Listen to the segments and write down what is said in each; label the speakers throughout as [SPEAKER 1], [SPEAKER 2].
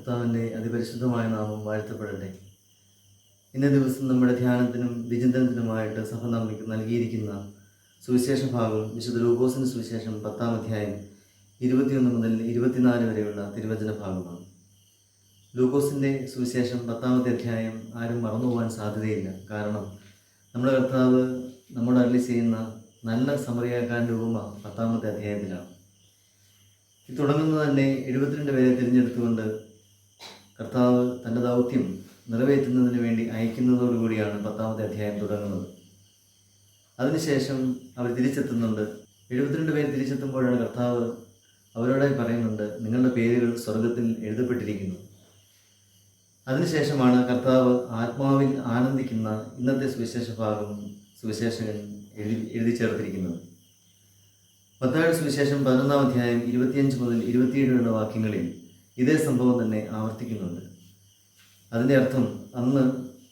[SPEAKER 1] കർത്താവിൻ്റെ അതിപരിശുദ്ധമായ നാമം വാഴ്ത്തപ്പെടട്ടെ. ഇന്നേ ദിവസം നമ്മുടെ ധ്യാനത്തിനും വിചിന്തനത്തിനുമായിട്ട് സഭ നമുക്ക് നൽകിയിരിക്കുന്ന സുവിശേഷ ഭാഗം വിശുദ്ധ ലൂക്കോസിൻ്റെ സുവിശേഷം 10-ാം അധ്യായം 21 മുതൽ 24 വരെയുള്ള തിരുവചന ഭാഗമാണ്. ലൂക്കോസിൻ്റെ സുവിശേഷം 10-ാമത്തെ അധ്യായം ആരും മറന്നുപോകാൻ സാധ്യതയില്ല. കാരണം നമ്മുടെ കർത്താവ് നമ്മോട് അരുളി ചെയ്യുന്ന നല്ല സമറിയാക്കാരൻ്റെ ഉപമ 10-ാമത്തെ അധ്യായത്തിലാണ്. ഇത് തുടങ്ങുന്നത് തന്നെ 72 പേരെ തിരഞ്ഞെടുത്തുകൊണ്ട് കർത്താവ് തൻ്റെ ദൗത്യം നിറവേറ്റുന്നതിന് വേണ്ടി അയക്കുന്നതോടുകൂടിയാണ് 10-ാമത്തെ അധ്യായം തുടങ്ങുന്നത്. അതിനുശേഷം അവർ തിരിച്ചെത്തുന്നുണ്ട്. 72 പേര് തിരിച്ചെത്തുമ്പോഴാണ് കർത്താവ് അവരോടായി പറയുന്നുണ്ട്, നിങ്ങളുടെ പേരുകൾ സ്വർഗത്തിൽ എഴുതപ്പെട്ടിരിക്കുന്നു. അതിനുശേഷമാണ് കർത്താവ് ആത്മാവിൽ ആനന്ദിക്കുന്ന ഇന്നത്തെ സുവിശേഷ ഭാഗം സുവിശേഷകൻ എഴുതി ചേർത്തിരിക്കുന്നത്. മത്തായിയുടെ സുവിശേഷം 11-ാം അധ്യായം 25 മുതൽ 27 വാക്യങ്ങളിൽ ഇതേ സംഭവം തന്നെ ആവർത്തിക്കുന്നുണ്ട്. അതിൻ്റെ അർത്ഥം, അന്ന്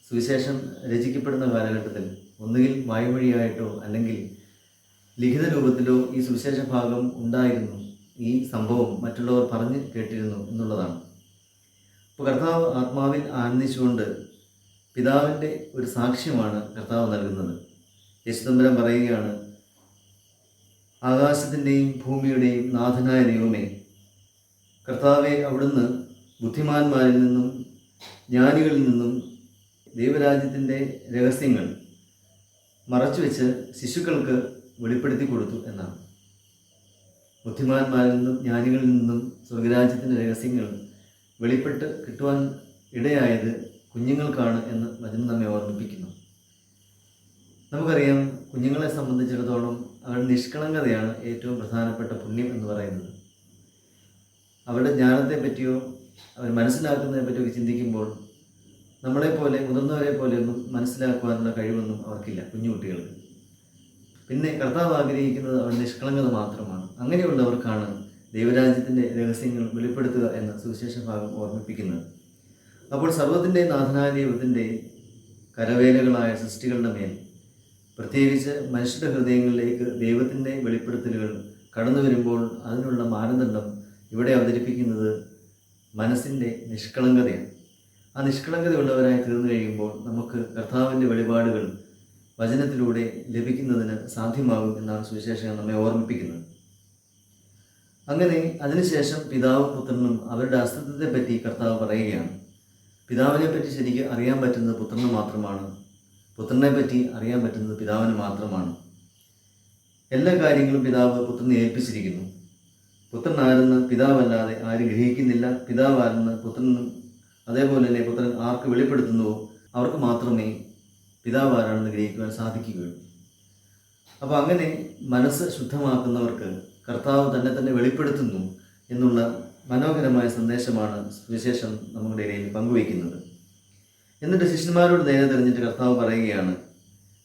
[SPEAKER 1] സുവിശേഷം രചിക്കപ്പെടുന്ന കാലഘട്ടത്തിൽ ഒന്നുകിൽ വായ്മൊഴിയായിട്ടോ അല്ലെങ്കിൽ ലിഖിത രൂപത്തിലോ ഈ സുവിശേഷ ഭാഗം ഉണ്ടായിരുന്നു. ഈ സംഭവം മറ്റുള്ളവർ പറഞ്ഞ് കേട്ടിരുന്നു എന്നുള്ളതാണ്. അപ്പോൾ കർത്താവ് ആത്മാവിൽ ആനന്ദിച്ചുകൊണ്ട് പിതാവിൻ്റെ ഒരു സാക്ഷ്യമാണ് കർത്താവ് നൽകുന്നത്. യേശുതമ്പുരാൻ പറയുകയാണ്, ആകാശത്തിൻ്റെയും ഭൂമിയുടെയും നാഥനായ ദൈവമേ, കർത്താവെ, അവിടുന്ന് ബുദ്ധിമാന്മാരിൽ നിന്നും ജ്ഞാനികളിൽ നിന്നും ദൈവരാജ്യത്തിൻ്റെ രഹസ്യങ്ങൾ മറച്ചുവെച്ച് ശിശുക്കൾക്ക് വെളിപ്പെടുത്തി കൊടുത്തു എന്നാണ്. ബുദ്ധിമാന്മാരിൽ നിന്നും ജ്ഞാനികളിൽ നിന്നും സ്വർഗരാജ്യത്തിൻ്റെ രഹസ്യങ്ങൾ വെളിപ്പെട്ട് കിട്ടുവാൻ ഇടയായത് കുഞ്ഞുങ്ങൾക്കാണ് എന്ന് വചനം നമ്മെ ഓർമ്മിപ്പിക്കുന്നു. നമുക്കറിയാം, കുഞ്ഞുങ്ങളെ സംബന്ധിച്ചിടത്തോളം അവരുടെ നിഷ്കളങ്കതയാണ് ഏറ്റവും പ്രധാനപ്പെട്ട പുണ്യം എന്ന് പറയുന്നത്. അവരുടെ ജ്ഞാനത്തെ പറ്റിയോ അവർ മനസ്സിലാക്കുന്നതിനെ പറ്റിയൊക്കെ ചിന്തിക്കുമ്പോൾ നമ്മളെപ്പോലെ മുതിർന്നവരെ പോലെയൊന്നും മനസ്സിലാക്കുവാനുള്ള കഴിവൊന്നും അവർക്കില്ല, കുഞ്ഞുകുട്ടികൾക്ക്. പിന്നെ കർത്താവ് ആഗ്രഹിക്കുന്നത് അവർ നിഷ്കളങ്കത മാത്രമാണ്. അങ്ങനെയുള്ളവർക്കാണ് ദൈവരാജ്യത്തിൻ്റെ രഹസ്യങ്ങൾ വെളിപ്പെടുത്തുക എന്ന സുവിശേഷ ഭാഗം ഓർമ്മിപ്പിക്കുന്നത്. അപ്പോൾ സർവ്വത്തിൻ്റെ നാഥനായ ദൈവത്തിൻ്റെ കരവേലകളായ സൃഷ്ടികളുടെ മേൽ, പ്രത്യേകിച്ച് മനുഷ്യരുടെ ഹൃദയങ്ങളിലേക്ക് ദൈവത്തിൻ്റെ വെളിപ്പെടുത്തലുകൾ കടന്നു വരുമ്പോൾ അതിനുള്ള മാനദണ്ഡം ഇവിടെ അവതരിപ്പിക്കുന്നത് മനസ്സിൻ്റെ നിഷ്കളങ്കതയാണ്. ആ നിഷ്കളങ്കതയുള്ളവരായി തീർന്നു കഴിയുമ്പോൾ നമുക്ക് കർത്താവിൻ്റെ വെളിപാടുകൾ വചനത്തിലൂടെ ലഭിക്കുന്നതിന് സാധ്യമാകും എന്നാണ് സുവിശേഷകൻ നമ്മെ ഓർമ്മിപ്പിക്കുന്നത്. അങ്ങനെ അതിനുശേഷം പിതാവും പുത്രനും അവരുടെ അസ്തിത്വത്തെപ്പറ്റി കർത്താവ് പറയുകയാണ്. പിതാവിനെ പറ്റി ശരിക്കും അറിയാൻ പറ്റുന്നത് പുത്രന് മാത്രമാണ്, പുത്രനെ പറ്റി അറിയാൻ പറ്റുന്നത് പിതാവിന് മാത്രമാണ്. എല്ലാ കാര്യങ്ങളും പിതാവ് പുത്രനെ ഏൽപ്പിച്ചിരിക്കുന്നു. പുത്രൻ ആരെന്ന് പിതാവല്ലാതെ ആരും ഗ്രഹിക്കുന്നില്ല. പിതാവ് ആരെന്ന് പുത്രനും അതേപോലെ തന്നെ പുത്രൻ ആർക്ക് വെളിപ്പെടുത്തുന്നുവോ അവർക്ക് മാത്രമേ പിതാവ് ആരാണെന്ന് ഗ്രഹിക്കുവാൻ സാധിക്കുകയുള്ളൂ. അപ്പോൾ അങ്ങനെ മനസ്സ് ശുദ്ധമാക്കുന്നവർക്ക് കർത്താവ് തന്നെ വെളിപ്പെടുത്തുന്നു എന്നുള്ള മനോഹരമായ സന്ദേശമാണ് സുവിശേഷം നമ്മുടെ ഇടയിൽ പങ്കുവയ്ക്കുന്നത്. എന്നിട്ട് ശിഷ്യന്മാരോട് നേരെ തിരിഞ്ഞിട്ട് കർത്താവ് പറയുകയാണ്,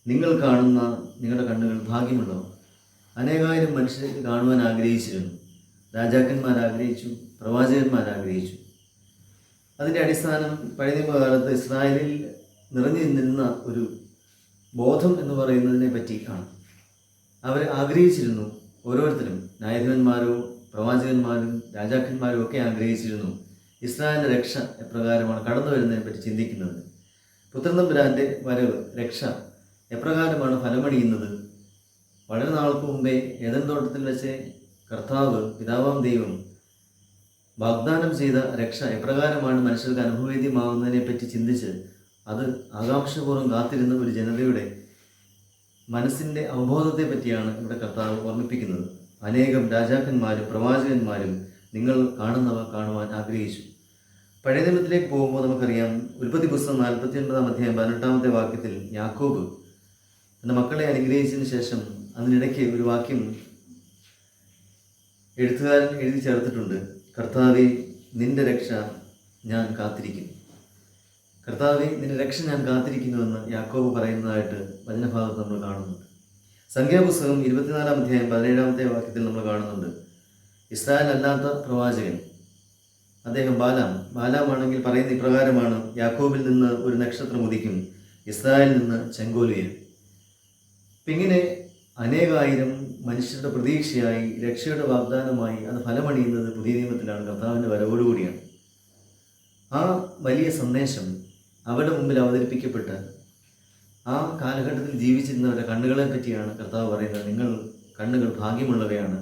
[SPEAKER 1] നിങ്ങൾ കാണുന്ന നിങ്ങളുടെ കണ്ണുകൾ ഭാഗ്യമുള്ളവർ. അനേകായിരം മനുഷ്യരെ കാണുവാൻ ആഗ്രഹിച്ചിരുന്നു. രാജാക്കന്മാർ ആഗ്രഹിച്ചു, പ്രവാചകന്മാർ ആഗ്രഹിച്ചു. അതിൻ്റെ അടിസ്ഥാനം പഴയ നിയമകാലത്ത് ഇസ്രായേലിൽ നിറഞ്ഞു നിന്നിരുന്ന ഒരു ബോധം എന്ന് പറയുന്നതിനെ പറ്റി ആണ്. അവർ ആഗ്രഹിച്ചിരുന്നു, ഓരോരുത്തരും, ന്യായാധിപന്മാരോ പ്രവാചകന്മാരും രാജാക്കന്മാരും ഒക്കെ ആഗ്രഹിച്ചിരുന്നു ഇസ്രായേലിൻ്റെ രക്ഷ എപ്രകാരമാണ് കടന്നു വരുന്നതിനെ പറ്റി ചിന്തിക്കുന്നത്. പുത്രനമ്പുരാൻ്റെ വരവ്, രക്ഷ എപ്രകാരമാണ് ഫലമണിയുന്നത്. വളരെ നാൾക്ക് മുമ്പേ ഏദൻ തോട്ടത്തിൽ വെച്ച് കർത്താവ് പിതാവാം ദൈവം വാഗ്ദാനം ചെയ്ത രക്ഷ എപ്രകാരമാണ് മനുഷ്യർക്ക് അനുഭവവേദ്യമാവുന്നതിനെ പറ്റി ചിന്തിച്ച് അത് ആകാംക്ഷപൂർവ്വം കാത്തിരുന്ന ഒരു ജനതയുടെ മനസ്സിൻ്റെ അവബോധത്തെ പറ്റിയാണ് ഇവിടെ കർത്താവ് ഓർമ്മിപ്പിക്കുന്നത്. അനേകം രാജാക്കന്മാരും പ്രവാചകന്മാരും നിങ്ങൾ കാണുന്നവ കാണുവാൻ ആഗ്രഹിച്ചു. പഴയ നിയമത്തിലേക്ക് പോകുമ്പോൾ നമുക്കറിയാം, ഉൽപ്പത്തി പുസ്തകം 49-ാം അധ്യായം 18-ാമത്തെ വാക്യത്തിൽ യാക്കോബ് തൻ്റെ മക്കളെ അനുഗ്രഹിച്ചതിന് ശേഷം അതിനിടയ്ക്ക് ഒരു വാക്യം എഴുത്തുകാരൻ എഴുതി ചേർത്തിട്ടുണ്ട്, കർത്താവെ, നിന്റെ രക്ഷ ഞാൻ കാത്തിരിക്കുന്നു. കർത്താവെ, നിന്റെ രക്ഷ ഞാൻ കാത്തിരിക്കുന്നുവെന്ന് യാക്കോബ് പറയുന്നതായിട്ട് വചനഭാഗത്ത് നമ്മൾ കാണുന്നുണ്ട്. സംഖ്യാപുസ്തകം 24-ാം അധ്യായം 17-ാമത്തെ വാക്യത്തിൽ നമ്മൾ കാണുന്നുണ്ട്, ഇസ്രായേൽ അല്ലാത്ത പ്രവാചകൻ, അദ്ദേഹം ബാലാമാണെങ്കിൽ പറയുന്ന ഇപ്രകാരമാണ്, യാക്കോബിൽ നിന്ന് ഒരു നക്ഷത്രം ഉദിക്കും, ഇസ്രായേലിൽ നിന്ന് ചെങ്കോലുയരും. ഇങ്ങനെ അനേകായിരം മനുഷ്യരുടെ പ്രതീക്ഷയായി, രക്ഷയുടെ വാഗ്ദാനമായി അത് ഫലമണിയുന്നത് പുതിയ നിയമത്തിലാണ്, കർത്താവിൻ്റെ വരവോടുകൂടിയാണ്. ആ വലിയ സന്ദേശം അവരുടെ മുമ്പിൽ അവതരിപ്പിക്കപ്പെട്ട് ആ കാലഘട്ടത്തിൽ ജീവിച്ചിരുന്നവരുടെ കണ്ണുകളെ പറ്റിയാണ് കർത്താവ് പറയുന്നത്. നിങ്ങൾ കണ്ണുകൾ ഭാഗ്യമുള്ളവയാണ്,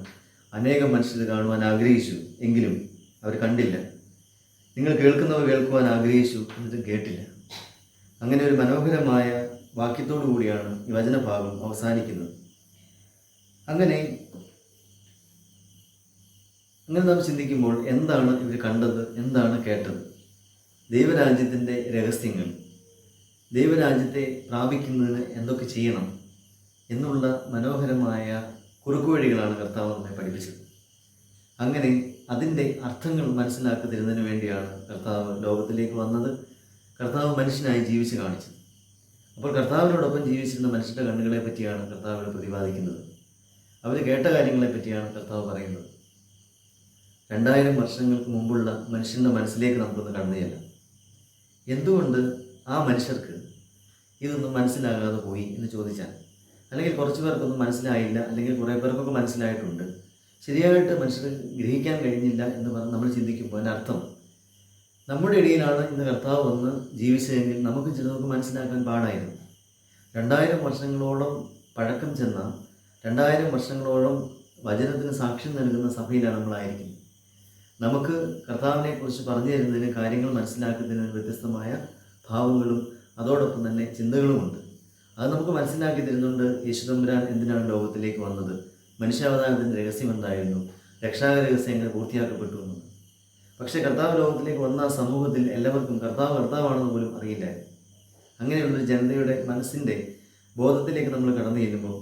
[SPEAKER 1] അനേകം മനുഷ്യർ കാണുവാൻ ആഗ്രഹിച്ചു എങ്കിലും അവർ കണ്ടില്ല. നിങ്ങൾ കേൾക്കുന്നവ കേൾക്കുവാൻ ആഗ്രഹിച്ചു എന്നിട്ട് കേട്ടില്ല. അങ്ങനെ ഒരു മനോഹരമായ വാക്യത്തോടു കൂടിയാണ് ഈ വചനഭാഗം അവസാനിക്കുന്നത്. അങ്ങനെ നാം ചിന്തിക്കുമ്പോൾ എന്താണ് ഇവർ കണ്ടത്, എന്താണ് കേട്ടത്? ദൈവരാജ്യത്തിൻ്റെ രഹസ്യങ്ങൾ, ദൈവരാജ്യത്തെ പ്രാപിക്കുന്നതിന് എന്തൊക്കെ ചെയ്യണം എന്നുള്ള മനോഹരമായ കുറുക്കുവഴികളാണ് കർത്താവ് നമ്മെ പഠിപ്പിച്ചത്. അങ്ങനെ അതിൻ്റെ അർത്ഥങ്ങൾ മനസ്സിലാക്കി തരുന്നതിന് വേണ്ടിയാണ് കർത്താവ് ലോകത്തിലേക്ക് വന്നത്, കർത്താവ് മനുഷ്യനായി ജീവിച്ച് കാണിച്ചത്. അപ്പോൾ കർത്താവിനോടൊപ്പം ജീവിച്ചിരുന്ന മനുഷ്യരുടെ കണ്ണുകളെ പറ്റിയാണ് കർത്താവിനെ പ്രതിപാദിക്കുന്നത്. അവർ കേട്ട കാര്യങ്ങളെ പറ്റിയാണ് കർത്താവ് പറയുന്നത്. 2000 വർഷങ്ങൾക്ക് മുമ്പുള്ള മനുഷ്യൻ്റെ മനസ്സിലേക്ക് നമുക്കൊന്ന് കടന്നു ചെല്ലാം. എന്തുകൊണ്ട് ആ മനുഷ്യർക്ക് ഇതൊന്നും മനസ്സിലാകാതെ പോയി എന്ന് ചോദിച്ചാൽ, അല്ലെങ്കിൽ കുറച്ച് പേർക്കൊന്നും മനസ്സിലായില്ല, അല്ലെങ്കിൽ കുറേ പേർക്കൊക്കെ മനസ്സിലായിട്ടുണ്ട്, ശരിയായിട്ട് മനുഷ്യർ ഗ്രഹിക്കാൻ കഴിഞ്ഞില്ല എന്ന് പറഞ്ഞ് നമ്മൾ ചിന്തിക്കുമ്പോൾ അതിൻ്റെ അർത്ഥം നമ്മുടെ ഇടയിലാണ് ഇന്ന് കർത്താവ് വന്ന് ജീവിച്ചതെങ്കിൽ നമുക്ക് ചിലതൊക്കെ മനസ്സിലാക്കാൻ പാടായിരുന്നു. 2000 വർഷങ്ങളോളം പഴക്കം ചെന്ന, 2000 വർഷങ്ങളോളം വചനത്തിന് സാക്ഷ്യം നൽകുന്ന സഭയിലാണ് നമ്മളായിരിക്കുന്നത്. നമുക്ക് കർത്താവിനെക്കുറിച്ച് പറഞ്ഞു തരുന്നതിന്, കാര്യങ്ങൾ മനസ്സിലാക്കുന്നതിന് വ്യത്യസ്തമായ ഭാവങ്ങളും അതോടൊപ്പം തന്നെ ചിന്തകളുമുണ്ട്. അത് നമുക്ക് മനസ്സിലാക്കി തരുന്നുണ്ട്. യേശുതമ്പുരാൻ എന്തിനാണ് ലോകത്തിലേക്ക് വന്നത്, മനുഷ്യാവതാരത്തിൻ്റെ രഹസ്യം എന്തായിരുന്നു, രക്ഷാകര രഹസ്യം എങ്ങനെ പൂർത്തിയാക്കപ്പെട്ടു എന്നത്. പക്ഷേ കർത്താവ് ലോകത്തിലേക്ക് വന്ന ആ സമൂഹത്തിൽ എല്ലാവർക്കും കർത്താവാണെന്ന് പോലും അറിയില്ലായിരുന്നു. അങ്ങനെയുള്ളൊരു ജനതയുടെ മനസ്സിൻ്റെ ബോധത്തിലേക്ക് നമ്മൾ കടന്നു ചെല്ലുമ്പോൾ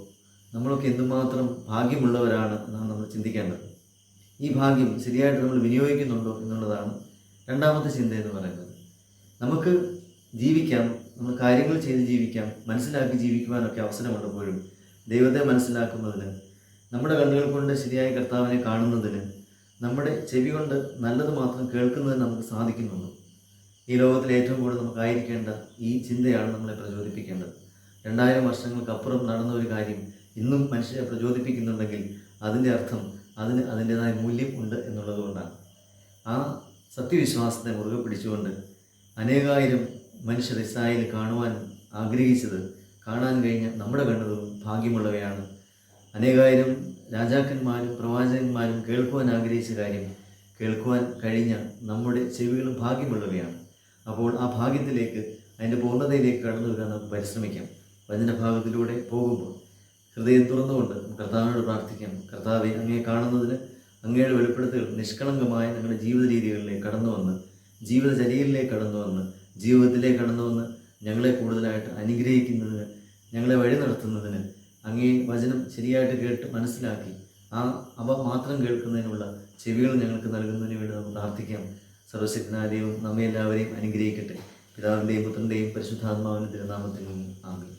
[SPEAKER 1] നമ്മളൊക്കെ എന്തുമാത്രം ഭാഗ്യമുള്ളവരാണ് എന്നാണ് നമ്മൾ ചിന്തിക്കേണ്ടത്. ഈ ഭാഗ്യം ശരിയായിട്ട് നമ്മൾ വിനിയോഗിക്കുന്നുണ്ടോ എന്നുള്ളതാണ് രണ്ടാമത്തെ ചിന്ത എന്ന് പറയുന്നത്. നമുക്ക് ജീവിക്കാം, നമ്മൾ കാര്യങ്ങൾ ചെയ്ത് ജീവിക്കാം, മനസ്സിലാക്കി ജീവിക്കുവാനൊക്കെ അവസരമുള്ളപ്പോഴും ദൈവത്തെ മനസ്സിലാക്കുന്നതിന്, നമ്മുടെ കണ്ണുകൾ കൊണ്ട് ശരിയായ കർത്താവിനെ കാണുന്നതിന്, നമ്മുടെ ചെവി കൊണ്ട് നല്ലത് മാത്രം കേൾക്കുന്നതിന് നമുക്ക് സാധിക്കുന്നുള്ളൂ. ഈ ലോകത്തിൽ ഏറ്റവും കൂടുതൽ നമുക്കായിരിക്കേണ്ട ഈ ചിന്തയാണ് നമ്മളെ പ്രചോദിപ്പിക്കേണ്ടത്. 2000 വർഷങ്ങൾക്കപ്പുറം നടന്ന ഒരു കാര്യം ഇന്നും മനുഷ്യരെ പ്രചോദിപ്പിക്കുന്നുണ്ടെങ്കിൽ അതിൻ്റെ അർത്ഥം അതിന് അതിൻ്റേതായ മൂല്യം ഉണ്ട് എന്നുള്ളത് കൊണ്ടാണ്. ആ സത്യവിശ്വാസത്തെ മുറുകെ പിടിച്ചുകൊണ്ട് അനേകായിരം മനുഷ്യർ ഇസ്രായേൽ കാണുവാൻ ആഗ്രഹിച്ചത് കാണാൻ കഴിഞ്ഞ നമ്മുടെ കണ്ണുകളും ഭാഗ്യമുള്ളവയാണ്. അനേകായിരം രാജാക്കന്മാരും പ്രവാചകന്മാരും കേൾക്കുവാൻ ആഗ്രഹിച്ച കാര്യം കേൾക്കുവാൻ കഴിഞ്ഞ നമ്മുടെ ചെവികളും ഭാഗ്യമുള്ളവയാണ്. അപ്പോൾ ആ ഭാഗ്യത്തിലേക്ക്, അതിൻ്റെ പൂർണ്ണതയിലേക്ക് കടന്നു വരാൻ നമുക്ക് പരിശ്രമിക്കാം. വചനഭാഗത്തിലൂടെ പോകുമ്പോൾ ഹൃദയം തുറന്നുകൊണ്ട് കർത്താവിനോട് പ്രാർത്ഥിക്കാം. കർത്താവെ, അങ്ങയെ കാണുന്നതിന് അങ്ങയുടെ വെളിപ്പെടുത്തൽ നിഷ്കളങ്കമായ ഞങ്ങളുടെ ജീവിത രീതികളിലേക്ക് കടന്നു വന്ന്, ജീവിതചര്യയിലേക്ക് കടന്നു വന്ന്, ജീവിതത്തിലേക്ക് കടന്നു വന്ന് ഞങ്ങളെ കൂടുതലായിട്ട് അനുഗ്രഹിക്കുന്നതിന്, ഞങ്ങളെ വഴി നടത്തുന്നതിന്, അങ്ങേ വചനം ശരിയായിട്ട് കേട്ട് മനസ്സിലാക്കി അവ മാത്രം കേൾക്കുന്നതിനുള്ള ചെവികൾ ഞങ്ങൾക്ക് നൽകുന്നതിന് വേണ്ടി നമുക്ക് പ്രാർത്ഥിക്കാം. സർവശക്തനായ ദൈവം നമ്മെ എല്ലാവരെയും അനുഗ്രഹിക്കട്ടെ. പിതാവിൻ്റെയും പുത്രൻ്റെയും പരിശുദ്ധാത്മാവിൻ്റെ തിരുനാമത്തിൽ ആമേൻ.